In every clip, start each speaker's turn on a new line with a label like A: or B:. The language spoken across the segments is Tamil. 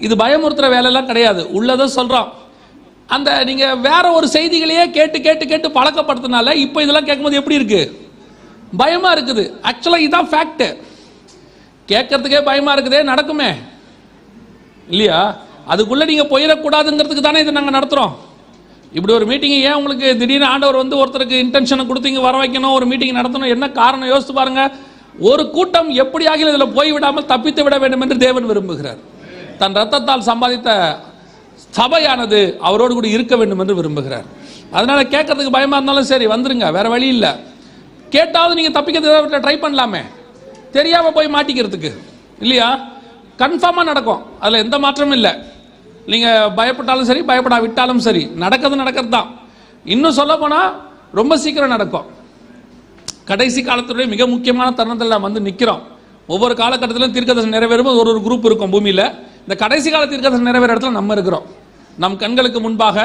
A: இது பயமுறுத்துற வேலையெல்லாம் கிடையாது, உள்ளதை சொல்கிறோம். அந்த நீங்கள் வேற ஒரு செய்திகளையே கேட்டு கேட்டு கேட்டு பழக்கப்படுத்தினால இப்போ இதெல்லாம் கேட்கும்போது எப்படி இருக்கு? பயமாக இருக்குது. ஆக்சுவலாக இதுதான் ஃபேக்ட். கேட்கறதுக்கே பயமாக இருக்குதே, நடக்குமே இல்லையா? அதுக்குள்ளே நீங்கள் போயிடக்கூடாதுங்கிறதுக்கு தானே இதை நாங்கள் நடத்துகிறோம். இப்படி ஒரு மீட்டிங் ஏன் உங்களுக்கு திடீர்னு ஆண்டவர் வந்து ஒருத்தருக்கு இன்டென்ஷனை கொடுத்து இங்கே வர வைக்கணும், ஒரு மீட்டிங் நடத்தணும், என்ன காரணம் யோசித்து பாருங்க. ஒரு கூட்டம் எப்படியாக இதில் போய்விடாமல் தப்பித்து விட வேண்டும் என்று தேவன் விரும்புகிறார். தன் ரத்தத்தால் சம்பாதித்த சபையானது அவரோடு கூட இருக்க வேண்டும் என்று விரும்புகிறார். அதனால கேட்கறதுக்கு பயமா இருந்தாலும் சரி வந்துருங்க, வேற வழி இல்லை. கேட்டாவது நீங்க தப்பிக்கிறதுக்கு ட்ரை பண்ணலாமே, தெரியாம போய் மாட்டிக்கிறதுக்கு இல்லையா? கன்ஃபார்மா நடக்கும், அதுல எந்த மாற்றமும் இல்லை. நீங்க பயப்பட்டாலும் சரி பயப்படாவிட்டாலும் சரி நடக்கிறது தான். இன்னும் சொல்ல போனா ரொம்ப சீக்கிரம் நடக்கும். கடைசி காலத்துடைய மிக முக்கியமான தருணத்தில் நாம் வந்து நிற்கிறோம். ஒவ்வொரு காலகட்டத்திலும் தீர்க்கதரிசனம் நிறைவேறும் ஒரு குரூப் இருக்கும் பூமியில். இந்த கடைசி கால தீர்க்கதரிசனம் நிறைவேற இடத்துல நம்ம இருக்கிறோம். நம் கண்களுக்கு முன்பாக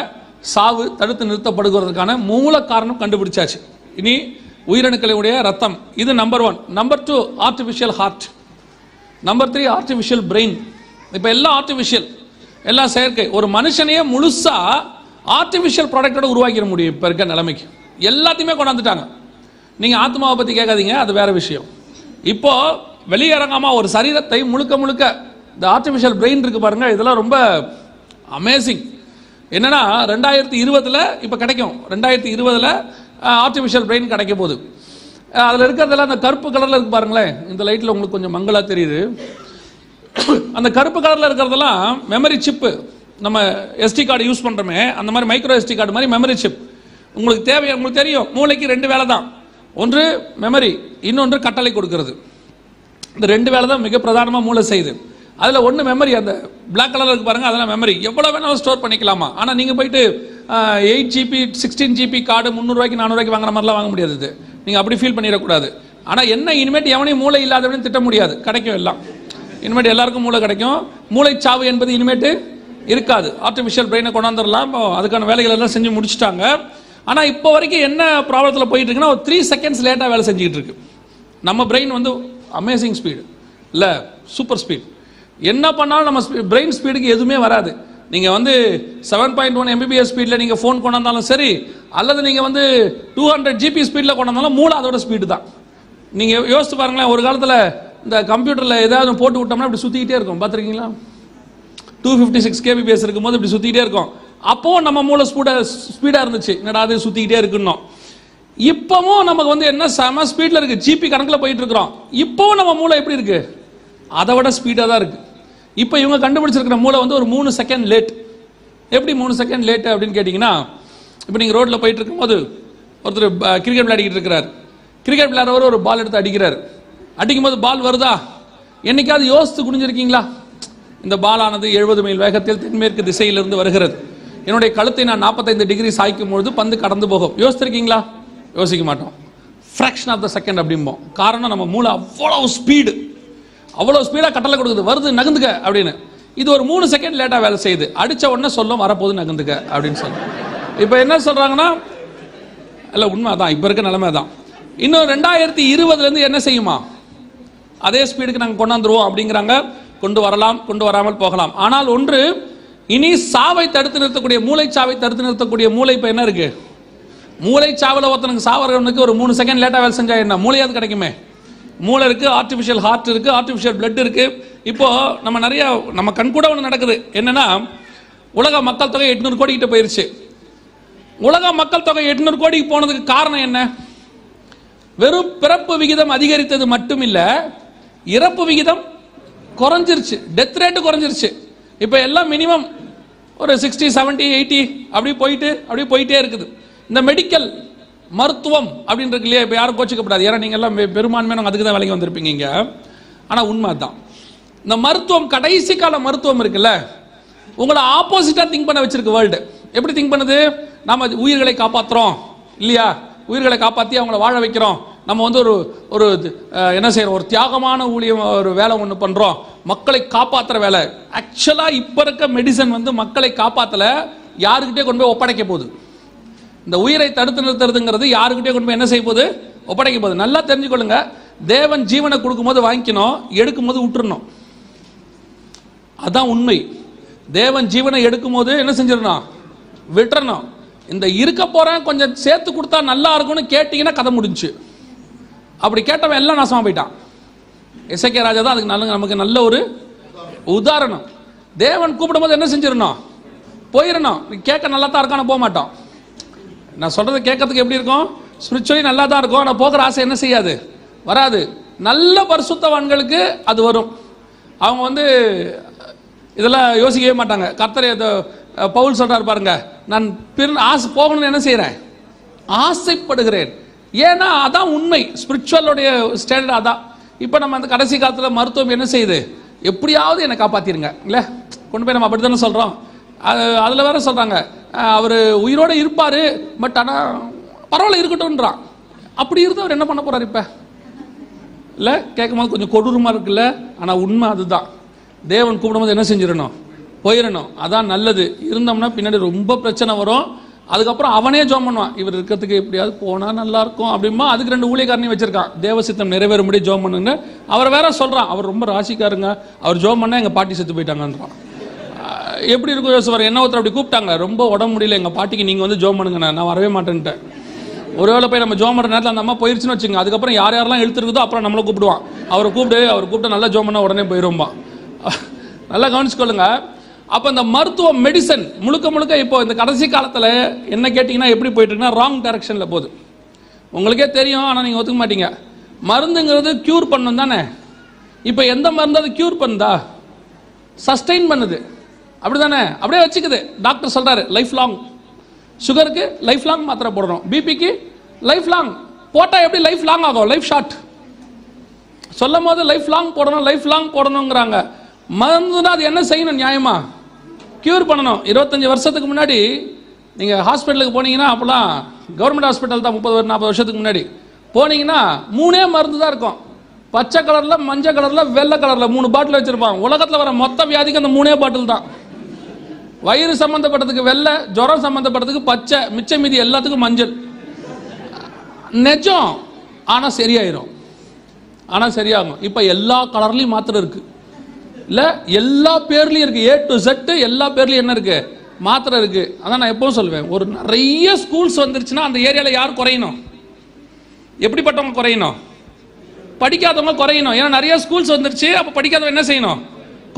A: சாவு தடுத்து நிறுத்தப்படுவதற்கான மூல காரணம் கண்டுபிடிச்சாச்சு. இனி உயிரணுக்களுடைய ரத்தம், இது number 1. Number 2 artificial heart. Number 3 artificial brain. இப்போ எல்லாம் ஆர்டிஃபிஷியல், எல்லாம் செயற்கை. ஒரு மனுஷனையே முழுசா ஆர்டிஃபிஷியல் ப்ராடக்டோட உருவாக்கிட முடியும். இப்போ இருக்க நிலைமைக்கு எல்லாத்தையுமே கொண்டாந்துட்டாங்க. நீங்கள் ஆத்மாவை பற்றி கேட்காதீங்க, அது வேற விஷயம். இப்போ வெளியரங்கமா ஒரு சரீரத்தை முழுக்க முழுக்க இந்த ஆர்டிஃபிஷியல் பிரெயின் இருக்கு பாருங்க, இதெல்லாம் ரொம்ப அமேசிங். என்னன்னா 2020 இப்போ கிடைக்கும். 2020 ஆர்டிஃபிஷியல் பிரெயின் கிடைக்க போகுது. அதில் இருக்கிறதெல்லாம் அந்த கருப்பு கலரில் இருக்கு பாருங்களேன். இந்த லைட்டில் உங்களுக்கு கொஞ்சம் மங்களா தெரியுது. அந்த கருப்பு கலரில் இருக்கிறதெல்லாம் மெமரி சிப்பு. நம்ம எஸ்டி கார்டு யூஸ் பண்ணுறோமே, அந்த மாதிரி மைக்ரோ எஸ்டி கார்டு மாதிரி மெமரி சிப். உங்களுக்கு தேவையான, உங்களுக்கு தெரியும், மூளைக்கு 2 வேலை தான். ஒன்று மெமரி, இன்னொன்று கட்டளை கொடுக்கிறது. இந்த 2 வேலை தான் மிக பிரதானமாக மூளை செய்யுது. அதில் ஒன்று மெமரி, அந்த பிளாக் கலரில் இருக்கு பாருங்க, அதெல்லாம் மெமரி. எவ்வளோ வேணாலும் ஸ்டோர் பண்ணிக்கலாமா. ஆனால் நீங்கள் போயிட்டு 8 GB 16 GB கார்டு 300 ரூபாய்க்கு 400 ரூபாய்க்கு வாங்குற மாதிரிலாம் வாங்க முடியாது. இது நீங்கள் அப்படி ஃபீல் பண்ணிடக்கூடாது. ஆனால் என்ன, இனிமேட்டு எவனையும் மூளை இல்லாதவனையும் திட்ட முடியாது, கிடைக்கும் எல்லாம். இனிமேட்டு எல்லாருக்கும் மூளை கிடைக்கும். மூளைச்சாவு என்பது இனிமேட்டு இருக்காது. ஆர்டிஃபிஷியல் பிரெயினை கொண்டாந்துடலாம். அதுக்கான வேலைகள் எல்லாம் செஞ்சு முடிச்சுட்டாங்க. ஆனால் இப்போ வரைக்கும் என்ன ப்ராப்ளத்தில் போயிட்டு இருக்குன்னா, ஒரு 3 seconds லேட்டாக வேலை செஞ்சுக்கிட்டு இருக்கு. நம்ம பிரெயின் வந்து அமேசிங் ஸ்பீடு இல்லை, சூப்பர் ஸ்பீட். என்ன பண்ணாலும் நம்ம பிரெயின் ஸ்பீடுக்கு எதுவுமே வராது. நீங்கள் வந்து 7.1 MBPS ஸ்பீடில் நீங்கள் ஃபோன் கொண்டாந்தாலும் சரி, அல்லது நீங்கள் வந்து 200 GB ஸ்பீடில் கொண்டாந்தாலும் மூளை அதோட ஸ்பீடு தான். நீங்கள் யோசித்து பாருங்களேன், ஒரு காலத்தில் இந்த கம்ப்யூட்டரில் ஏதாவது போட்டு விட்டோம்னா இப்படி சுற்றிக்கிட்டே இருக்கும், பார்த்துருக்கீங்களா? 256 kbps இருக்கும்போது இப்படி சுற்றிக்கிட்டே இருக்கும். அப்போ நம்ம மூளை ஸ்பீடாக இருந்துச்சு, என்னடா அது சுற்றிக்கிட்டே இருக்குன்னோம். இப்போவும் நமக்கு வந்து என்ன செம ஸ்பீடில் இருக்குது, ஜிபி கணக்கில் போயிட்டு இருக்கிறோம். இப்போவும் நம்ம மூளை எப்படி இருக்கு, அதை விட ஸ்பீடாக தான் இருக்குது. இப்போ இவங்க கண்டுபிடிச்சிருக்கிற மூளை வந்து ஒரு 3 செகண்ட் லேட். எப்படி 3 செகண்ட் லேட்டு அப்படின்னு கேட்டிங்கன்னா, இப்போ நீங்கள் ரோட்டில் போயிட்டு இருக்கும்போது ஒருத்தர் கிரிக்கெட் விளையாடிக்கிட்டு இருக்கிறார். கிரிக்கெட் விளையாடுறவர் ஒரு பால் எடுத்து அடிக்கிறார். அடிக்கும்போது பால் வருதா, என்னைக்காவது யோசித்து குடிஞ்சிருக்கீங்களா? இந்த பாலானது 70 மைல் வேகத்தில் தென்மேற்கு திசையிலிருந்து வருகிறது. என்னுடைய கழுத்தை நான் 45 டிகிரி சாய்க்கும் பொழுது பந்து கடந்து போகும். யோசிச்சிருக்கீங்களா? யோசிக்க மாட்டோம். ஃப்ராக்ஷன் ஆஃப் த செகண்ட் அப்படிம்போம். காரணம், நம்ம மூளை அவ்வளோ ஸ்பீடாக கட்டளை கொடுக்குது, வருது நகர்ந்துக்க அப்படின்னு. இது ஒரு 3 செகண்ட் லேட்டாக வேலை செய்யுது. அடித்த உடனே சொல்லும், வரப்போது நகர்ந்துக்க அப்படின்னு சொல்லும். இப்போ என்ன சொல்கிறாங்கன்னா, இல்லை உண்மை தான், இப்போ இருக்க நிலைமை தான். இன்னும் 2020 என்ன செய்யுமா, அதே ஸ்பீடுக்கு நாங்கள் கொண்டாந்துருவோம் அப்படிங்கிறாங்க. கொண்டு வரலாம், கொண்டு வராமல் போகலாம். ஆனால் ஒன்று, இனி சாவை தடுத்து நிறுத்தக்கூடிய, மூளைச்சாவை தடுத்து நிறுத்தக்கூடிய மூளை இப்போ என்ன இருக்கு? மூளைச்சாவில் ஒருத்தனுக்கு சாவறவனுக்கு ஒரு 3 செகண்ட் லேட்டாக வேலை செஞ்சா என்ன, மூளையாவது கிடைக்குமே. மூளை இருக்கு, ஆர்டிஃபிஷியல் ஹார்ட் இருக்கு, ஆர்டிஃபிஷியல் பிளட் இருக்கு. இப்போ நம்ம நிறைய, நம்ம கண் கூட ஒன்று நடக்குது. என்னன்னா, உலக மக்கள் தொகை 800 கோடி கிட்ட போயிருச்சு. உலக மக்கள் தொகை 800 கோடிக்கு போனதுக்கு காரணம் என்ன? வெறும் பிறப்பு விகிதம் அதிகரித்தது மட்டும் இல்ல, இறப்பு விகிதம் குறைஞ்சிருச்சு, டெத் ரேட்டு குறைஞ்சிருச்சு. இப்போ எல்லாம் மினிமம் ஒரு 60, 70, 80 அப்படி போயிட்டே இருக்குது. இந்த மெடிக்கல் மருத்துவம் அப்படின்னு இருக்கு இல்லையா, இப்போ யாரும் கோச்சிக்கப்படாது, ஏன்னா நீங்கள் எல்லாம் பெரும்பான்மையான அதுக்கு தான் வேலைக்கு வந்திருப்பீங்க இங்கே. ஆனால் உண்மை தான், இந்த மருத்துவம், கடைசி கால மருத்துவம் இருக்குல்ல, உங்களை ஆப்போசிட்டாக திங்க் பண்ண வச்சிருக்கு வேர்ல்டு. எப்படி திங்க் பண்ணுது? நம்ம உயிர்களை காப்பாற்றுறோம் இல்லையா, உயிர்களை காப்பாற்றி அவங்கள வாழ வைக்கிறோம், நம்ம வந்து ஒரு என்ன செய்யறோம், ஒரு தியாகமான ஊழியம், ஒரு வேலை ஒன்று பண்ணுறோம், மக்களை காப்பாற்றுற வேலை. ஆக்சுவலாக இப்போ இருக்க மெடிசன் வந்து மக்களை காப்பாற்றலை, யாருக்கிட்டே கொண்டு போய் ஒப்படைக்க போகுது. இந்த உயிரை தடுத்து நிறுத்துறதுங்கிறது யாருக்கிட்டே கொண்டு போய் என்ன செய்ய போகுது, ஒப்படைக்க போகுது. நல்லா தெரிஞ்சுக்கொள்ளுங்க, தேவன் ஜீவனை கொடுக்கும் போது வாங்கிக்கணும், எடுக்கும் போது விட்டுறணும். அதான் உண்மை. தேவன் ஜீவனை எடுக்கும் போது என்ன செஞ்சிடணும்? விட்டுறணும். இந்த இருக்க போறேன் கொஞ்சம் சேர்த்து கொடுத்தா நல்லா இருக்கும்னு கேட்டீங்கன்னா கதை முடிஞ்சு. அப்படி கேட்டவன் எல்லாம் நாசமா போயிட்டான். எசேக்கியா ராஜா தான் அதுக்கு நமக்கு நல்ல ஒரு உதாரணம். தேவன் கூப்பிடும்போது என்ன செஞ்சிடணும்? போயிடணும். கேட்க நல்லா தான் இருக்கான்னு போக மாட்டோம். நான் சொல்றது கேட்கறதுக்கு எப்படி இருக்கும்? ஸ்பிரிச்சுவலி நல்லா தான் இருக்கும். ஆனால் போகிற ஆசை என்ன செய்யாது? வராது. நல்ல பரிசுத்தவான்களுக்கு அது வரும். அவங்க இதெல்லாம் யோசிக்கவே மாட்டாங்க. கர்த்தர் பவுல் சொல்றாரு பாருங்க, நான் ஆசை போகணும்னு என்ன செய்யறேன்? ஆசைப்படுகிறேன். ஏன்னா அதான் உண்மை. ஸ்பிரிச்சுவலுடைய ஸ்டாண்டர்ட் அதான். இப்போ நம்ம அந்த கடைசி காலத்தில் மருத்துவம் என்ன செய்யுது? எப்படியாவது என்னை காப்பாத்திருங்க இல்லை, கொண்டு போய் நம்ம அப்படி தானே சொல்றோம். அதில் வேற சொல்றாங்க, அவர் உயிரோடு இருப்பாரு, பட் ஆனால் பரவாயில்ல இருக்கட்டும்ன்றான். அப்படி இருந்து அவர் என்ன பண்ண போறாரு இப்போ? இல்லை, கேட்கும் போது கொஞ்சம் கொடூரமா இருக்குல்ல. ஆனால் உண்மை அதுதான். தேவன் கூப்பிடும்போது என்ன செஞ்சிடணும்? போயிடணும். அதான் நல்லது. இருந்தோம்னா பின்னாடி ரொம்ப பிரச்சனை வரும். அதுக்கப்புறம் அவனே ஜோம் பண்ணுவான், இவர் இருக்கிறதுக்கு எப்படியாவது போனா நல்லா இருக்கும் அப்படிமா. அதுக்கு 2 ஊழியக்காரனையும் வச்சிருக்கான், தேவசித்தம் நிறைவேறும்படி ஜோம் பண்ணுங்க. அவர் வேற சொல்றான், அவர் ரொம்ப ராசிக்காருங்க, அவர் ஜோம் பண்ணா எங்க பாட்டி செத்து போயிட்டாங்கன்றான். எப்படி இருக்கும் யோசிச்சு? என்ன ஒருத்தர் அப்படி கூப்பிட்டாங்க, ரொம்ப உடம்பு முடியல எங்க பாட்டிக்கு, நீங்க ஜோம் பண்ணுங்க. நான் வரவே மாட்டேன்ட்டேன். ஒருவேளை போய் நம்ம ஜோம் பண்ணுற நேரத்தில் அந்த அம்மா போயிருச்சுன்னு வச்சுங்க, அதுக்கப்புறம் யார் யாரெல்லாம் எழுத்துருக்குதோ அப்புறம் நம்மளை கூப்பிடுவான். அவர் கூப்பிட்டு நல்லா ஜோம் பண்ணா உடனே போயிரும்பா. நல்லா கவனிச்சுக்கொள்ளுங்க. அப்போ இந்த மருத்துவ மெடிசன் முழுக்க இப்போ இந்த கடைசி காலத்தில் என்ன கேட்டிங்கன்னா எப்படி போயிட்டு இருக்குன்னா ராங் டைரக்ஷனில் போகுது. உங்களுக்கே தெரியும், ஆனால் நீங்கள் ஒத்துக்க மாட்டீங்க. மருந்துங்கிறது க்யூர் பண்ணும் தானே. இப்போ எந்த மருந்து அது க்யூர் பண்ணுதா? சஸ்டெயின் பண்ணுது, அப்படி தானே? அப்படியே வச்சுக்குது. டாக்டர் சொல்கிறாரு லைஃப் லாங். சுகருக்கு லைஃப் லாங் மாத்திரை போடணும், பிபிக்கு லைஃப் லாங் போட்டால் எப்படி லைஃப் லாங் ஆகும்? லைஃப் ஷார்ட் சொல்லும் போது லைஃப் லாங் போடணுங்கிறாங்க. மருந்துனா அது என்ன செய்யணும்? நியாயமா கியூர் பண்ணணும். 25 வருஷத்துக்கு முன்னாடி நீங்கள் ஹாஸ்பிட்டலுக்கு போனீங்கன்னா, அப்போலாம் கவர்மெண்ட் ஹாஸ்பிட்டல் தான், 30-40 வருஷத்துக்கு முன்னாடி போனீங்கன்னா 3 மருந்து தான் இருக்கும். பச்சை கலரில், மஞ்சள் கலரில், வெள்ளை கலரில் 3 பாட்டில் வச்சுருப்பாங்க. உலகத்தில் வர மொத்த வியாதிக்கு அந்த 3 பாட்டில் தான். வயிறு சம்மந்தப்பட்டதுக்கு வெள்ளை, ஜுரம் சம்மந்தப்பட்டதுக்கு பச்சை, மிச்ச மீதி எல்லாத்துக்கும் மஞ்சள். நிஜம். ஆனால் சரியாகும். இப்போ எல்லா கலர்லையும் மாத்திரை இருக்கு இல்லை, எல்லா பேர்லையும் இருக்கு. A to Z எல்லா பேர்லையும் என்ன இருக்கு? மாத்திரை இருக்கு. அதான் நான் எப்பவும் சொல்லுவேன், ஒரு நிறைய ஸ்கூல்ஸ் வந்துருச்சுன்னா அந்த ஏரியாவில் யார் குறையணும்? எப்படிப்பட்டவங்க குறையணும்? படிக்காதவங்க குறையணும். ஏன்னா நிறைய ஸ்கூல்ஸ் வந்துருச்சு, அப்போ படிக்காதவங்க என்ன செய்யணும்?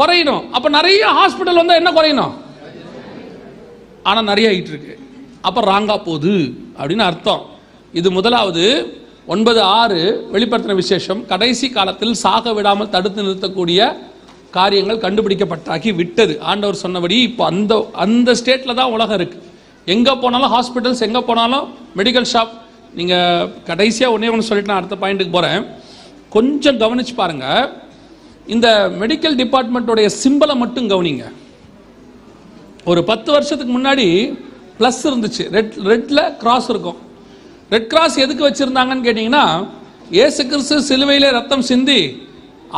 A: குறையணும். அப்போ நிறைய ஹாஸ்பிட்டல் வந்தால் என்ன குறையணும்? ஆனால் நிறைய ஆகிட்டு இருக்கு. அப்போ ராங்கா போகுது அப்படின்னு அர்த்தம். இது முதலாவது. 9:6 வெளிப்படுத்தின விசேஷம், கடைசி காலத்தில் சாக விடாமல் தடுத்து நிறுத்தக்கூடிய காரியங்கள் கண்டுபிடிக்கப்பட்டாகி விட்டது. ஆண்டவர் சொன்னபடி இப்போ அந்த ஸ்டேட்டில் தான் உலகம் இருக்கு. எங்கே போனாலும் ஹாஸ்பிட்டல்ஸ், எங்கே போனாலும் மெடிக்கல் ஷாப். நீங்கள் கடைசியாக ஒன்று சொல்லிட்டு நான் அடுத்த பாயிண்ட்டுக்கு போகிறேன். கொஞ்சம் கவனிச்சு பாருங்க. இந்த மெடிக்கல் டிபார்ட்மெண்ட்டோடைய சிம்பலை மட்டும் கவனிங்க. ஒரு 10 வருஷத்துக்கு முன்னாடி ப்ளஸ் இருந்துச்சு, ரெட்ல கிராஸ் இருக்கும். ரெட் கிராஸ் எதுக்கு வச்சிருந்தாங்கன்னு கேட்டிங்கன்னா, இயேசு கிறிஸ்து சிலுவையிலே ரத்தம் சிந்தி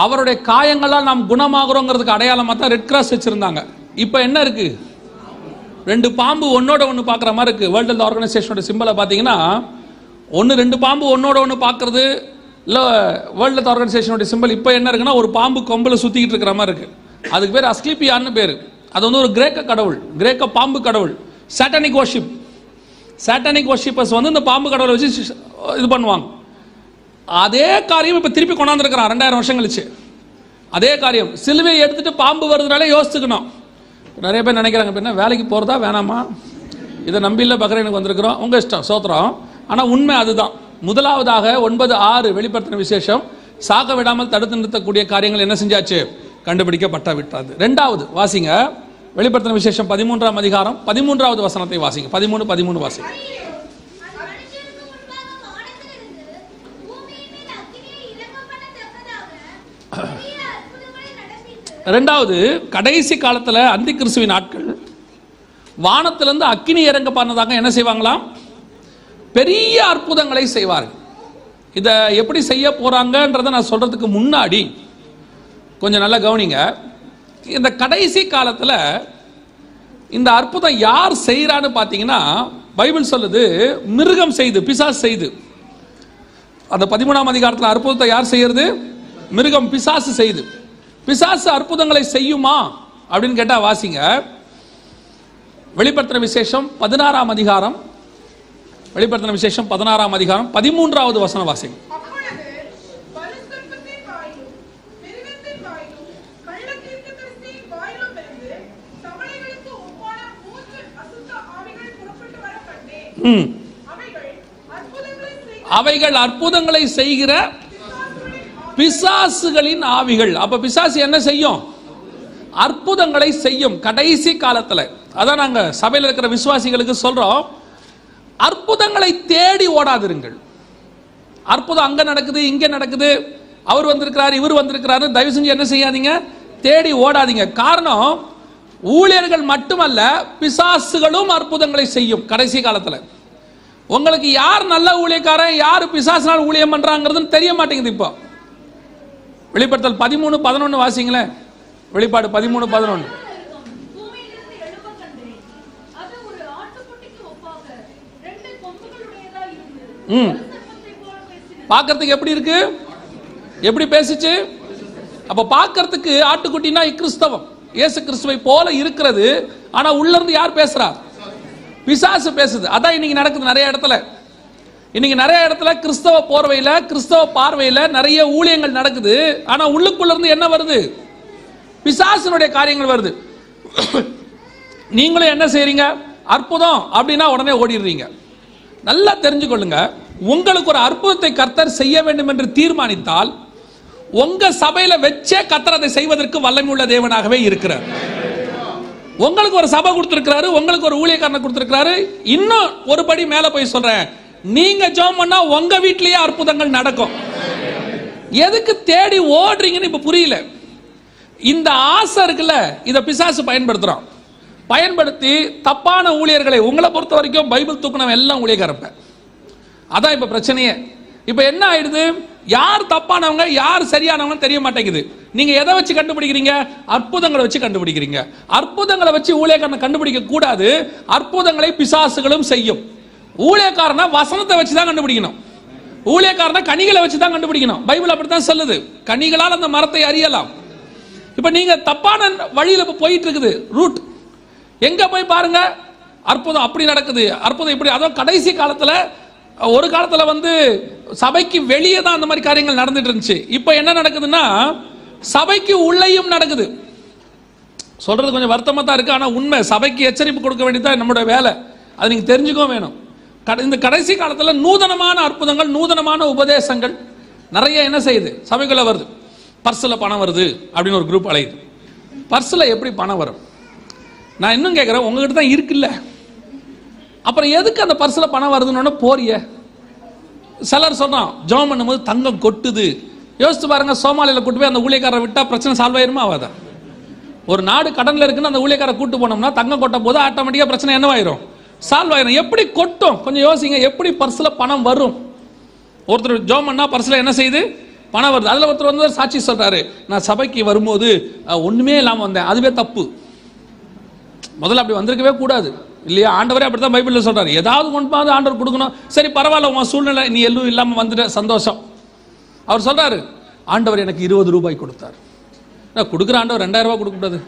A: அவருடைய காயங்களால் நாம் குணமாகிறோங்கிறதுக்கு அடையாளமாக தான் ரெட் கிராஸ் வச்சிருந்தாங்க. இப்போ என்ன இருக்கு? 2 பாம்பு ஒன்னோட ஒன்று பார்க்குற மாதிரி இருக்கு. வேர்ல்டு ஹெல்த் ஆர்கனைசேஷனோட சிம்பலை பார்த்தீங்கன்னா 2 பாம்பு ஒன்னோட ஒன்று பார்க்கறது இல்லை. வேர்ல்டு ஹெல்த் ஆர்கனைசேஷனோட சிம்பல் இப்போ என்ன இருக்குன்னா, ஒரு பாம்பு கொம்பில் சுற்றிக்கிட்டு இருக்கிற மாதிரி இருக்கு. அதுக்கு பேர் அஸ்கிலிபியான்னு பேர். அது ஒரு கிரேக்க கடவுள், கிரேக்க பாம்பு கடவுள். சாட்டானிக் வர்ஷிப்பர்ஸ் இந்த பாம்பு கடவுளை வச்சு இது பண்ணுவாங்க. அதே காரியம் இப்போ திருப்பி கொண்டாந்துருக்கிறான் 2000 வருஷம் கழிச்சு. அதே காரியம் சிலுவையை எடுத்துட்டு பாம்பு வருதுனாலே யோசிச்சுக்கணும். நிறைய பேர் நினைக்கிறாங்க, இப்போ என்ன வேலைக்கு போகிறதா வேணாமா, இதை நம்பியில் பக்ரைனுக்கு வந்திருக்கிறோம், உங்கள் இஷ்டம், சோத்திரம். ஆனால் உண்மை அதுதான். முதலாவதாக 9:6 வெளிப்படுத்தின விசேஷம், சாக விடாமல் தடுத்து நிறுத்தக்கூடிய காரியங்கள் என்ன செஞ்சாச்சு? கண்டுபிடிக்கப்பட்ட விட்டாது. 2வது வாசிங்க, வெளிப்படுத்தின விசேஷம் 13ஆம் அதிகாரம் 13வது வசனத்தை வாசிங்க. 13 வாசிங்க. 2வது, கடைசி காலத்தில் அந்தி கிறிஸ்துவின் நாட்கள் வானத்திலிருந்து அக்கினி இறங்க பண்ணதாக என்ன செய்வாங்களாம்? பெரிய அற்புதங்களை செய்வார்கள். இதை எப்படி செய்ய போறாங்கன்றதை நான் சொல்றதுக்கு முன்னாடி கொஞ்சம் நல்லா கவனிங்க. இந்த கடைசி காலத்தில் இந்த அற்புதம் யார் செய்யறான்னு பார்த்தீங்கன்னா, பைபிள் சொல்லுது மிருகம் செய்து, பிசாசு செய்து. அந்த 13ஆம் அதிகாரத்தில் அற்புதத்தை யார் செய்யறது? மிருகம், பிசாசு செய்து. பிசாசு அற்புதங்களை செய்யுமா அப்படின்னு கேட்டா வாசிங்க. வெளிப்படுத்தின விசேஷம் 16ஆம் அதிகாரம், வெளிப்படுத்தின விசேஷம் 16ஆம் அதிகாரம் 13வது வசனம் வாசிங்க. அவைகள் அற்புதங்களை செய்கிற பிசாசுகளின் ஆவிகள். அப்ப பிசாசு என்ன செய்யும்? அற்புதங்களை செய்யும் கடைசி காலத்துல. அதான் நாங்க சபையில் இருக்கிற விசுவாசிகளுக்கு சொல்றோம், அற்புதங்களை தேடி ஓடாதிருங்கள். அற்புதம் அங்க நடக்குது, இங்க நடக்குது, அவர் வந்திருக்கிறாரு, இவர் வந்திருக்கிறாரு, தயவு செஞ்சு என்ன செய்யாதீங்க, தேடி ஓடாதீங்க. காரணம், ஊழியர்கள் மட்டுமல்ல, பிசாசுகளும் அற்புதங்களை செய்யும் கடைசி காலத்துல. உங்களுக்கு யார் நல்ல ஊழியக்காரன், யார் பிசாசினால் ஊழியம் பண்றாங்கிறது தெரிய மாட்டேங்குது. இப்போ வெளிப்படுத்தல் 13:11 வாசிங்களேன். வெளிப்பாடு 13:11. பார்க்கறதுக்கு எப்படி இருக்கு? எப்படி பேசிச்சு? அப்ப பார்க்கறதுக்கு ஆட்டுக்குட்டினா கிறிஸ்தவம், இயேசு கிறிஸ்துவை போல இருக்கிறது. ஆனா உள்ள இருந்து யார் பேசுறா? பிசாசு பேசுது. அதான் இன்னைக்கு நடக்குது நிறைய இடத்துல. இன்னைக்கு நிறைய இடத்துல கிறிஸ்தவ போர்வையில, கிறிஸ்தவ பார்வையில நிறைய ஊழியங்கள் நடக்குது. ஆனா உள்ளுக்குள்ள இருந்து என்ன வருது? பிசாசினுடைய காரியங்கள் வருது. நீங்களும் என்ன செய்றீங்க? அற்புதம் அப்படின்னா உடனே ஓடிடுறீங்க. நல்லா தெரிஞ்சுக்கொள்ளுங்க, உங்களுக்கு ஒரு அற்புதத்தை கர்த்தர் செய்ய வேண்டும் என்று தீர்மானித்தால் உங்க சபையில வச்சே கர்த்தர் அதை செய்வதற்கு வல்லமையுள்ள தேவனாகவே இருக்கிறார். உங்களுக்கு ஒரு சபை கொடுத்திருக்கிறாரு, உங்களுக்கு ஒரு ஊழியக்காரனை கொடுத்திருக்கிறாரு. இன்னும் ஒரு படி மேல போய் சொல்றேன், நீங்க ஜெபம் பண்ணா உங்க வீட்லயே அற்புதங்கள் நடக்கும். எதுக்கு தேடி ஓடுறீங்கன்னு இப்ப புரியல. இந்த ஆசை இருக்குல்ல, இதை பிசாசு பயன்படுத்துறான். பயன்படுத்தி தப்பான ஊழியர்களை, உங்களை பொறுத்த வரைக்கும் பைபிள் தூக்குனவன் எல்லாம் ஊழியக்காரப்ப. அதான் இப்ப பிரச்சனையே. இப்ப என்ன ஆயிடுது? யார் தப்பானவங்க யார் சரியானவங்க தெரிய மாட்டேங்குது. நீங்க எதை வச்சு கண்டுபிடிக்கிறீங்க? அற்புதங்களை வச்சு கண்டுபிடிக்கிறீங்க. அற்புதங்களை வச்சு ஊழியக்காரனை கண்டுபிடிக்க கூடாது. அற்புதங்களை பிசாசுகளும் செய்யும். ஊழியக்காரனை வசனத்தை வச்சு தான் கண்டுபிடிக்கணும். ஊழியக்காரனை கனிகளை வச்சு தான் கண்டுபிடிக்கணும். பைபிள் அப்படித்தான் சொல்லுது, கனிகளால் அந்த மரத்தை அறியலாம். இப்ப நீங்க தப்பான வழியில போயிட்டு இருக்குது ரூட். எங்க போய் பாருங்க, அற்புதம் அப்படி நடக்குது, அற்புதம் இப்படி. அதுவும் கடைசி காலத்துல, ஒரு காலத்துல வந்து சபைக்கு வெளியே தான் அந்த மாதிரி காரியங்கள் நடந்துட்டு இருந்துச்சு. இப்ப என்ன நடக்குதுன்னா சபைக்கு உள்ளேயும் நடக்குது. சொல்றது கொஞ்சம் வருத்தமா தான் இருக்கு, ஆனா உண்மை. சபைக்கு எச்சரிப்பு கொடுக்க வேண்டியதான் நம்மளோட வேலை. அது நீங்க தெரிஞ்சுக்கவும் வேணும். இந்த கடைசி காலத்துல நூதனமான அற்புதங்கள், நூதனமான உபதேசங்கள் நிறைய என்ன செய்யுது, சபைக்குள்ள வருது. பர்ஸ்ல பணம் வருது அப்படின்னு ஒரு குரூப் அலையுது. பர்ஸ்ல எப்படி பணம் வரும்? நான் இன்னும் கேட்கிறேன், உங்ககிட்ட தான் இருக்குல்ல, அப்புறம் எதுக்கு அந்த பர்ஸ்ல பணம் வருதுன்னு போறிய? சிலர் சொல்றான், ஜெபம் பண்ணும்போது தங்கம் கொட்டுது. யோசிச்சு பாருங்க, சோமாலியில கூட்டு போய் அந்த ஊழியக்காரரை விட்டா பிரச்சனை சால்வ் ஆயிருமா? ஆகாதா? ஒரு நாடு கடன்ல இருக்குன்னு அந்த ஊழியக்காரை கூட்டு போனோம்னா தங்கம் கொட்ட போது ஆட்டோமேட்டிக்கா பிரச்சனை என்னவாயிரும்? சால்வ் ஆயிரும். எப்படி கொட்டும்? கொஞ்சம் யோசிங்க, எப்படி பர்ஸ்ல பணம் வரும்? ஒருத்தர் ஜெபம் பண்ணா பர்ஸ்ல என்ன செய்யுது? பணம் வருது. அதுல ஒருத்தர் வந்து சாட்சி சொல்றாரு, நான் சபைக்கு வரும்போது ஒண்ணுமே இல்லாம வந்தேன், அதுவே தப்பு. முதல்ல அப்படி வந்திருக்கவே கூடாது இல்லையா? ஆண்டவரே அப்படித்தான் பைபிள்ல சொல்றாரு, ஏதாவது கொண்டு வந்து ஆண்டவர் கொடுக்கணும். சரி பரவாயில்ல, உன் சூழ்நிலை நீ எல்லாம் இல்லாம வந்துட்ட, சந்தோஷம். அவர் சொல்றாரு, ஆண்டவர் எனக்கு 20 ரூபாய் கொடுத்தார். நான் கொடுக்குற ஆண்டவர் 2000 ரூபாய் கொடுக்க கூடாது.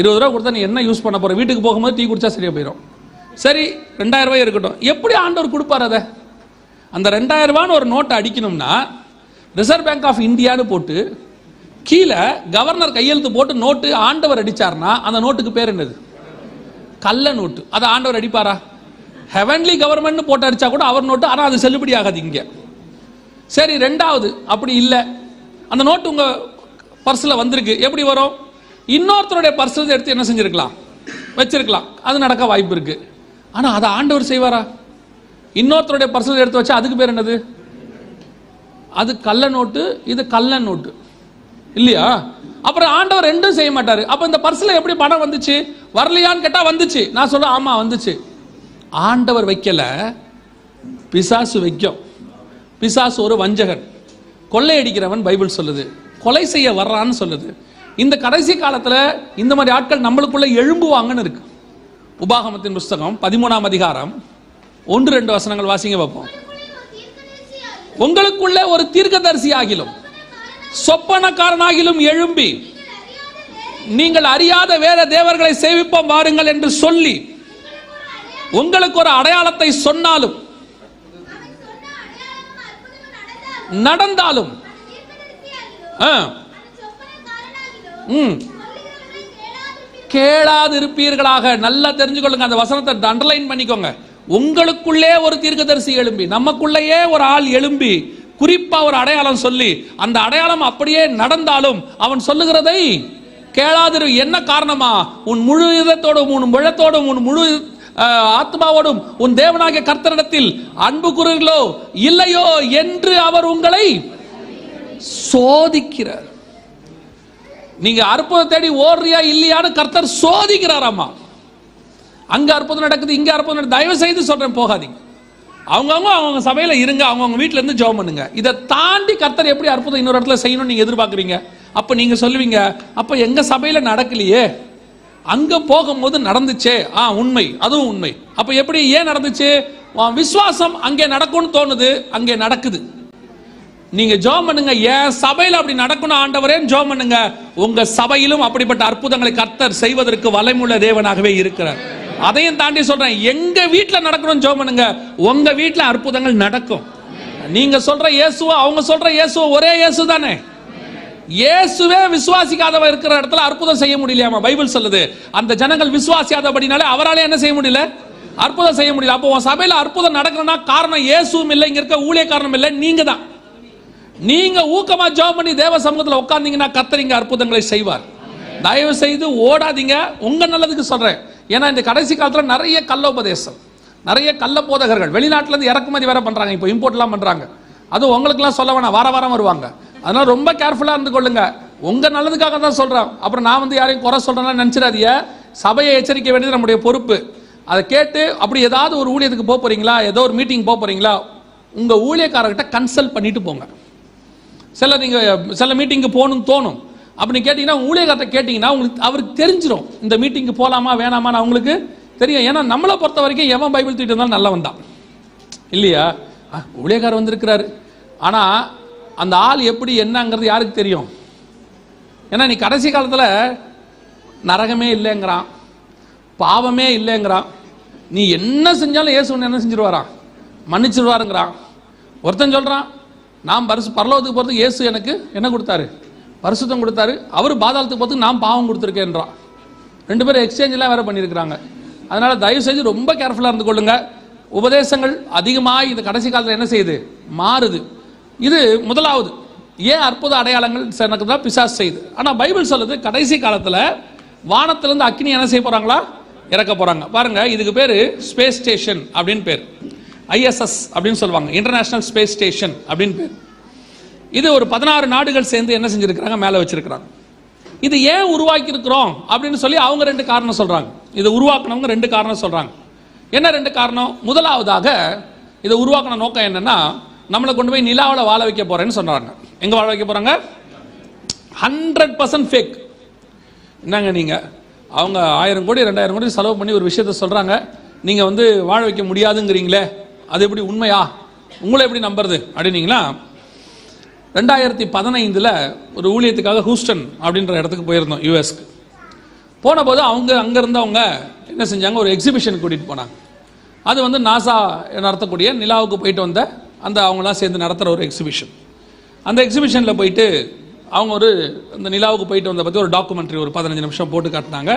A: 20 ரூபாய் கொடுத்தா நீ என்ன யூஸ் பண்ண போற? வீட்டுக்கு போகும்போது டீ குடிச்சா சரியா போயிடும். சரி 2000 ரூபாய் இருக்கட்டும். எப்படி ஆண்டவர் கொடுப்பார்? அதை அந்த 2000 ரூபான்னு ஒரு நோட்டை அடிக்கணும்னா ரிசர்வ் பேங்க் ஆஃப் இந்தியான்னு போட்டு கீழே கவர்னர் கையெழுத்து போட்டு நோட்டு ஆண்டவர் அடிச்சார்னா அந்த நோட்டுக்கு பேர் என்னது? கள்ள நோட்டு. அதை ஆண்டவர் அடிப்பாரா? ஹெவன்லி கவர்மெண்ட் போட்டு அடிச்சா கூட அவர் நோட்டு, ஆனால் அது செல்லுபடி ஆகாது இங்க. சரி, ரெண்டாவது அப்படி இல்லை, அந்த நோட்டு உங்க பர்ஸ்ல வந்திருக்கு, எப்படி வரும்? இன்னொருத்தருடைய பர்ஸ்ல எடுத்து என்ன செஞ்சிருக்கலாம்? வச்சிருக்கலாம். அது நடக்க வாய்ப்பு இருக்கு. ஆனா அதை ஆண்டவர் செய்வாரா? இன்னொருத்தருடைய பர்ஸ்ல எடுத்து வச்சா அதுக்கு பேர் என்னது? அது கள்ள நோட்டு, இது கள்ள நோட்டு இல்லையா? அப்புறம் ஆண்டவர் ரெண்டும் செய்ய மாட்டாரு. அப்ப இந்த பர்ஸ்ல எப்படி பணம் வந்துச்சு? வரலையான்னு கேட்டா வந்துச்சு. நான் சொல்ல ஆமா வந்துச்சு. ஆண்டவர் வைக்கல, பிசாசு வைக்கும். பிசாசு ஒரு வஞ்சகன், கொள்ளையடிக்கிறவன் பைபிள் சொல்லுது, கொலை செய்ய வர்றான்னு சொல்லுது. இந்த கடைசி காலத்துல இந்த மாதிரி ஆட்கள் நம்மளுக்குள்ள எழும்புவாங்கன்னு இருக்கு. உபாகமத்தின் புஸ்தகம் 13ஆம் அதிகாரம் 1-2 வசனங்கள் வாசிங்க பார்ப்போம். உங்களுக்குள்ள ஒரு தீர்க்கதரிசி ஆகிலும் சொப்பனக்காரனாகிலும் எழும்பி நீங்கள் அறியாத வேற தேவர்களை சேவிப்போம் வாருங்கள் என்று சொல்லி உங்களுக்கு ஒரு அடையாளத்தை சொன்னாலும் நடந்தாலும் கேளாதிருப்பீர்களாக. நல்லா தெரிஞ்சுக்கொள்ளுங்க, அந்த வசனத்தை அண்டர்லைன் பண்ணிக்கோங்க. உங்களுக்குள்ளே ஒரு தீர்க்கதரிசி எழும்பி, நமக்குள்ளேயே ஒரு ஆள் எழும்பி குறிப்பா ஒரு அடையாளம் சொல்லி அந்த அடையாளம் அப்படியே நடந்தாலும் அவன் சொல்லுகிறதை கேளாதிரு. என்ன காரணமா? உன் முழு இதத்தோடும் உன் முழத்தோடும் உன் முழு ஆத்மாவோடும் உன் தேவனாகிய கர்த்தரிடத்தில் அன்பு கூறுகிறீர்களோ இல்லையோ என்று அவர் உங்களை சோதிக்கிறார். நீங்க அற்புதம் தேடி ஓடுறியா இல்லையான்னு கர்த்தர் சோதிக்கிறாராமா. அங்க அற்புதம் நடக்குது, இங்க அற்புதம் நடக்குது. தயவு செய்து சொல்றேன், போகாதீங்க. அவங்க சபையில இருங்க, அவங்க வீட்டுல இருந்து ஜெபம் பண்ணுங்க. இதை தாண்டி கர்த்தர் எப்படி அற்புதம் இன்னொரு இடத்துல செய்யணும்னு நீங்க எதிர்பார்க்குறீங்க? அப்ப நீங்க சொல்லுவீங்க, அப்ப எங்க சபையில நடக்கலையே, அங்க போகும்போது நடந்துச்சே. உண்மை, அதுவும் உண்மை. அப்ப எப்படி, ஏன் நடந்துச்சு? விசுவாசம் அங்கே நடக்கும்னு தோணுது, அங்கே நடக்குது. நீங்க ஜெபம் பண்ணுங்க, என் சபையில அப்படி நடக்கணும் ஆண்டவரே ஜெபம் பண்ணுங்க. உங்க சபையிலும் அப்படிப்பட்ட அற்புதங்களை கர்த்தர் செய்வதற்கு வல்லமையுள்ள தேவனாகவே இருக்கிறார். அதையும் தாண்டி சொல்றேன், எங்க வீட்டுல நடக்கணும் ஜெபம் பண்ணுங்க, உங்க வீட்டுல அற்புதங்கள் நடக்கும். நீங்க சொல்ற இயேசுவ அவங்க சொல்ற இயேசுவ ஒரே இயேசு தானே. இயேசுவே விசுவாசிக்காதவ இருக்கிற இடத்துல அற்புதம் செய்ய முடியலையாமா? பைபிள் சொல்லுது, அந்த ஜனங்கள் விசுவாசியாதபடினாலே அவராலே என்ன செய்ய முடியல? அற்புதம் செய்ய முடியல. அப்போ உன் சபையில அற்புதம் நடக்கணும்னா காரணம் இயேசுவும் இல்லை, இங்க இருக்க ஊழியக்காரனும் இல்லை, நீங்க தான். நீங்க ஊக்கமா ஜெபம் பண்ணி தேவ சமூகத்தில் உட்கார்ந்தீங்கன்னா கர்த்தர் இங்க அற்புதங்களை செய்வார். தயவு செய்து ஓடாதீங்க, உங்க நல்லதுக்கு சொல்றேன். ஏன்னா இந்த கடைசி காலத்தில் நிறைய கள்ள உபதேசம், நிறைய கள்ள போதகர்கள் வெளிநாட்டுல இருந்து இறக்குமதி வேற பண்றாங்க, இப்போ இம்போர்ட் எல்லாம் பண்றாங்க. அது உங்களுக்குலாம் சொல்ல வேணாம், வார வாரம் வருவாங்க. அதனால ரொம்ப கேர்ஃபுல்லா இருந்து கொள்ளுங்க, உங்க நல்லதுக்காக தான் சொல்றேன். அப்புறம் நான் யாரையும் குறை சொல்றேன்னு நினைச்சிடாதீங்க. சபையை எச்சரிக்க வேண்டியது நம்முடைய பொறுப்பு. அதை கேட்டு அப்படி ஏதாவது ஒரு ஊழியத்துக்கு போக போறீங்களா, ஏதோ ஒரு மீட்டிங் போக போறீங்களா, உங்க ஊழியக்காரர்கிட்ட கன்சல்ட் பண்ணிட்டு போங்க. சில மீட்டிங்கு போகணும்னு தோணும், அப்படி கேட்டீங்கன்னா ஊழியக்காரத்தை கேட்டீங்கன்னா உங்களுக்கு அவருக்கு தெரிஞ்சிடும் இந்த மீட்டிங்கு போகலாமா வேணாமான்னு அவங்களுக்கு தெரியும். ஏன்னா நம்மளை பொறுத்த வரைக்கும் எவன் பைபிள் தூக்கிட்டு இருந்தாலும் நல்லவன் தான் இல்லையா? ஊழியக்காரர் வந்திருக்கிறாரு, ஆனா அந்த ஆள் எப்படி என்னங்கிறது யாருக்கு தெரியும்? ஏன்னா நீ கடைசி காலத்தில் நரகமே இல்லைங்கிறான், பாவமே இல்லைங்கிறான். நீ என்ன செஞ்சாலும் இயேசு என்ன செஞ்சிருவாரான்? மன்னிச்சிருவாருங்கிறான். ஒருத்தன் சொல்றான், நான் பரலோகத்துக்கு போகிறதுக்கு இயேசு எனக்கு என்ன கொடுத்தாரு? பரிசுத்தம் கொடுத்தாரு. அவர் பாதாளத்துக்கு போகிறதுக்கு நான் பாவம் கொடுத்துருக்கேன்றான். ரெண்டு பேரும் எக்ஸ்சேஞ்செலாம் வேற பண்ணியிருக்கிறாங்க. அதனால தயவு செய்து ரொம்ப கேர்ஃபுல்லாக இருந்து கொள்ளுங்க. உபதேசங்கள் அதிகமாக இந்த கடைசி காலத்தில் என்ன செய்யுது? மாறுது. இது முதலாவது. ஏன் அற்புத அடையாளங்கள் எனக்கு தான் பிசாசு செய்யுது. ஆனால் பைபிள் சொல்லுது கடைசி காலத்தில் வானத்திலிருந்து அக்னி என்ன செய்ய போகிறாங்களா? இறக்க போகிறாங்க. பாருங்க, இதுக்கு பேர் ஸ்பேஸ் ஸ்டேஷன் அப்படின்னு பேர். ஐஎஸ்எஸ் அப்படின்னு சொல்லுவாங்க, இன்டர்நேஷனல் ஸ்பேஸ் ஸ்டேஷன் அப்படின்னு பேர். இது ஒரு 16 நாடுகள் சேர்ந்து என்ன செஞ்சிருக்கிறாங்க? மேலே வச்சிருக்கிறாங்க. இது ஏன் உருவாக்கி இருக்கிறோம் அப்படின்னு சொல்லி அவங்க 2 காரணம் சொல்றாங்க. இதை உருவாக்கினவங்க 2 காரணம் சொல்றாங்க. என்ன 2 காரணம்? முதலாவதாக இதை உருவாக்கின நோக்கம் என்னன்னா, நம்மளை கொண்டு போய் நிலாவில் வாழ வைக்க போறேன்னு சொன்னாங்க. எங்க வாழ வைக்க போறாங்க? 100% ஃபேக். என்னங்க நீங்க, அவங்க 1000 கோடி 2000 கோடி செலவு பண்ணி ஒரு விஷயத்த சொல்றாங்க, நீங்க வாழ வைக்க முடியாதுங்கிறீங்களே, அது எப்படி உண்மையா? உங்களை எப்படி நம்புறது அப்படின்னீங்களா? 2015 ஒரு ஊழியத்துக்காக ஹூஸ்டன் அப்படின்ற இடத்துக்கு போயிருந்தோம், யூஎஸ்க்கு. போன போது அங்கே இருந்தவங்க என்ன செஞ்சாங்க? ஒரு எக்ஸிபிஷன் கூட்டிகிட்டு போனாங்க. அது நாசா நடத்தக்கூடிய நிலாவுக்கு போயிட்டு வந்த அந்த அவங்களாம் சேர்ந்து நடத்துகிற ஒரு எக்ஸிபிஷன். அந்த எக்ஸிபிஷனில் போயிட்டு அவங்க அந்த நிலாவுக்கு போயிட்டு வந்த பற்றி ஒரு டாக்குமெண்ட்ரி ஒரு 15 நிமிஷம் போட்டு காட்டினாங்க.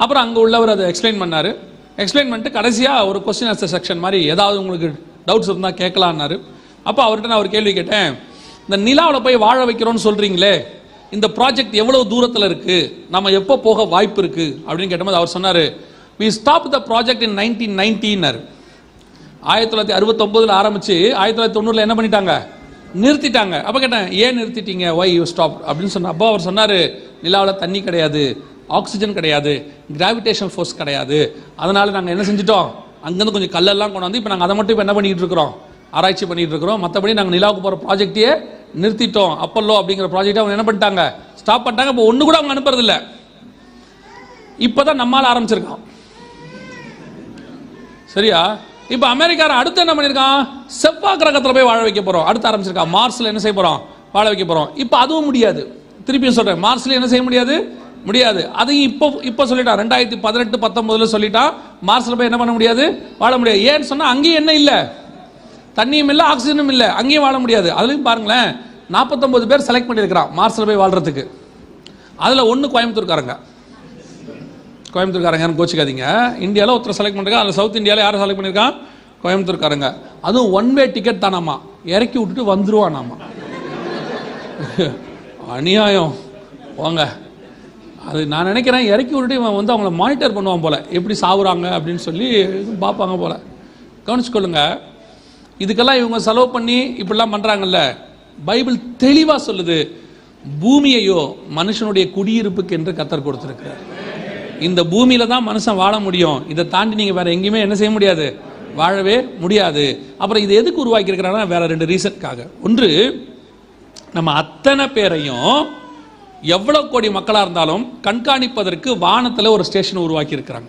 A: அப்புறம் அங்கே உள்ளவர் அதை எக்ஸ்பிளைன் பண்ணார். எக்ஸ்பிளைன் பண்ணிட்டு கடைசியாக ஒரு கொஸ்டின் ஆன்சர் செக்ஷன் மாதிரி ஏதாவது உங்களுக்கு டவுட்ஸ் இருந்தால் கேட்கலான்னாரு. அப்போ அவர்கிட்ட நான் ஒரு கேள்வி கேட்டேன், இந்த நிலாவில் போய் வாழ வைக்கிறோன்னு சொல்கிறீங்களே, இந்த ப்ராஜெக்ட் எவ்வளோ தூரத்தில் இருக்குது, நம்ம எப்போ போக வாய்ப்பு இருக்குது அப்படின்னு கேட்டபோது அவர் சொன்னார், we stopped the project in 1990. 1969 ஆரம்பித்து 1990 என்ன பண்ணிட்டாங்க? நிறுத்திட்டாங்க. அப்போ கேட்டேன், ஏன் நிறுத்திட்டீங்க? why you stopped அப்படின்னு சொன்ன. அப்போ அவர் சொன்னார், நிலாவில் தண்ணி கிடையாது, ஆக்சிஜன் கிடையாது, கிராவிடேஷன் ஃபோர்ஸ் கிடையாது, அதனால் நாங்கள் என்ன செஞ்சிட்டோம், அங்கேருந்து கொஞ்சம் கல்லெல்லாம் கொண்டு வந்து இப்போ நாங்கள் அதை மட்டும் இப்போ என்ன பண்ணிகிட்டு இருக்கிறோம், ஆராய்ச்சி பண்ணிட்டு இருக்கிறோம். மற்றபடி நாங்கள் நிலாவுக்கு போகிற ப்ராஜெக்டையே நிறுத்திட்டோம். அப்பல்லோ அப்படிங்கிற ப்ராஜெக்டை அவங்க என்ன பண்ணிட்டாங்க? ஸ்டாப் பண்ணிட்டாங்க. இப்போ ஒன்று கூட அவங்க அனுப்புறதில்லை. இப்போதான் நம்மால் ஆரம்பிச்சிருக்கான். சரியா? இப்போ அமெரிக்கா அடுத்து என்ன பண்ணியிருக்கான்? செவ்வாய் கிரகத்தில் போய் வாழ வைக்க போகிறோம் அடுத்து ஆரம்பிச்சிருக்கான். மார்ஸில் என்ன செய்ய போகிறோம்? வாழ வைக்க போகிறோம். இப்போ அதுவும் முடியாது. திருப்பியும் சொல்கிறேன், மார்ஸில் என்ன செய்ய முடியாது? முடியாது. அதையும் இப்போ சொல்லிட்டான், 2018 19 சொல்லிட்டான், மார்ஸ்ல போய் என்ன பண்ண முடியாது, வாழ முடியாது. ஏன்னு சொன்னா அங்கேயும் என்ன இல்லை, தண்ணியும் இல்லை, ஆக்சிஜனும் இல்லை, அங்கேயும் வாழ முடியாது. அதுலயும் பாருங்களேன், 49 பேர் செலக்ட் பண்ணியிருக்கிறான் மார்ஸ்ல போய் வாழ்றதுக்கு. அதுல ஒன்று கோயம்புத்தூர்காரங்க யாரும் கோச்சிக்காதீங்க. இந்தியாவில் ஒருத்தர் செலக்ட் பண்ணிருக்காங்க, அதில் சவுத் இந்தியாவில் யாரும் செலக்ட் பண்ணியிருக்கான், கோயம்புத்தூர்காரங்க. அதுவும் 1 வே டிக்கெட் தானாமா, இறக்கி விட்டுட்டு வந்துருவானாமா. அநியாயம் போங்க. அது நான் நினைக்கிறேன், இறக்கி விட்டுட்டு இவன் வந்து அவங்கள மானிட்டர் பண்ணுவான் போல, எப்படி சாவுறாங்க அப்படின்னு சொல்லி பார்ப்பாங்க போல. கவனிச்சுக்கொள்ளுங்க, இதுக்கெல்லாம் இவங்க செலவு பண்ணி இப்படிலாம் பண்றாங்கல்ல. பைபிள் தெளிவா சொல்லுது, பூமியையோ மனுஷனுடைய குடியிருப்புக்கு என்று கர்த்தர் கொடுத்திருக்கிறார். இந்த பூமியில தான் மனுஷன் வாழ முடியும், இதை தாண்டி நீங்க வேற எங்கேயுமே என்ன செய்ய முடியாது, வாழவே முடியாது. அப்புறம் இது எதுக்கு உருவாக்கி இருக்கிறாங்கன்னா வேற 2 ரீசனுக்காக. ஒன்று, நம்ம அத்தனை பேரையும் எவ்வளவு கோடி மக்களா இருந்தாலும் கண்காணிப்பதற்கு வானத்துல ஒரு ஸ்டேஷன் உருவாக்கி இருக்கிறாங்க.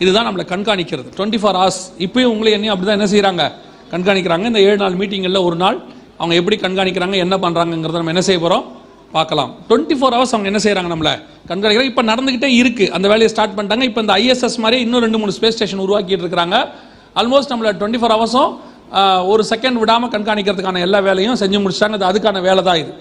A: இதுதான் நம்மளை கண்காணிக்கிறது 24 hours. இப்பயும் உங்களை என்னையும் அப்படிதான் என்ன செய்யறாங்க, கண்காணிக்கிறாங்க. இந்த 7 நாள் மீட்டிங்ல ஒரு நாள் அவங்க எப்படி கண்காணிக்கிறாங்க, என்ன பண்றாங்கிறத நம்ம என்ன செய்ய போறோம் பார்க்கலாம். 24 hours அவங்க என்ன செய்யறாங்க, நம்மள கண்காணிக்கிறாங்க. இப்ப நடந்துகிட்டே இருக்கு, அந்த வேலையை ஸ்டார்ட் பண்ணிட்டாங்க. இப்ப இந்த ISS மாதிரி இன்னும் 2-3 ஸ்பேஸ் ஸ்டேஷன் உருவாக்கிட்டு இருக்காங்க. ஆல்மோஸ்ட் நம்மள 24 hours ஒரு செகண்ட் விடாம கண்காணிக்கிறதுக்கான எல்லா வேலையும் செஞ்சு முடிச்சிட்டாங்க. அதுக்கான வேலை தான் இது.